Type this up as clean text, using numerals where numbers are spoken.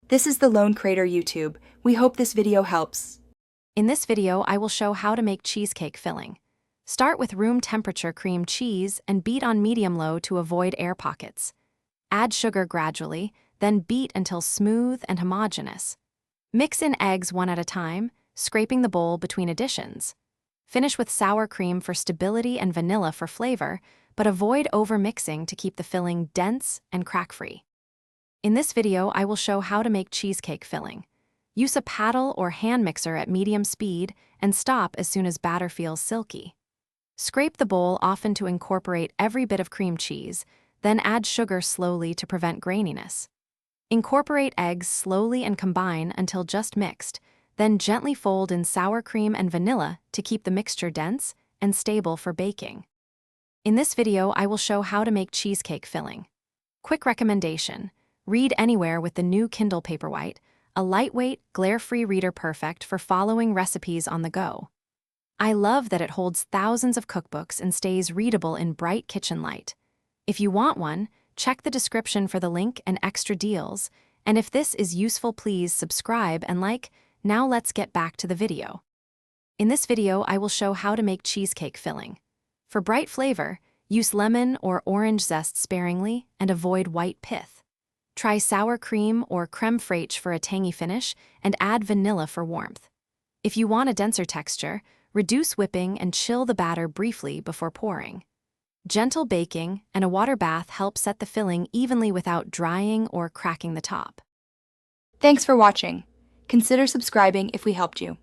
This is the Lone Crater YouTube. We hope this video helps. In this video, I will show how to make cheesecake filling. Start with room temperature cream cheese and beat on medium-low to avoid air pockets. Add sugar gradually, then beat until smooth and homogeneous. Mix in eggs one at a time, scraping the bowl between additions. Finish with sour cream for stability and vanilla for flavor, but avoid over-mixing to keep the filling dense and crack-free. In this video, I will show how to make cheesecake filling. Use a paddle or hand mixer at medium speed and stop as soon as batter feels silky. Scrape the bowl often to incorporate every bit of cream cheese, then add sugar slowly to prevent graininess. Incorporate eggs slowly and combine until just mixed, then gently fold in sour cream and vanilla to keep the mixture dense and stable for baking. In this video, I will show how to make cheesecake filling. Quick recommendation: read anywhere with the new Kindle Paperwhite, a lightweight, glare-free reader perfect for following recipes on the go. I love that it holds thousands of cookbooks and stays readable in bright kitchen light. If you want one, check the description for the link and extra deals, and if this is useful, please subscribe and like. Now let's get back to the video. In this video, I will show how to make cheesecake filling. For bright flavor, use lemon or orange zest sparingly and avoid white pith. Try sour cream or creme fraiche for a tangy finish and add vanilla for warmth. If you want a denser texture, reduce whipping and chill the batter briefly before pouring. Gentle baking and a water bath help set the filling evenly without drying or cracking the top. Thanks for watching. Consider subscribing if we helped you.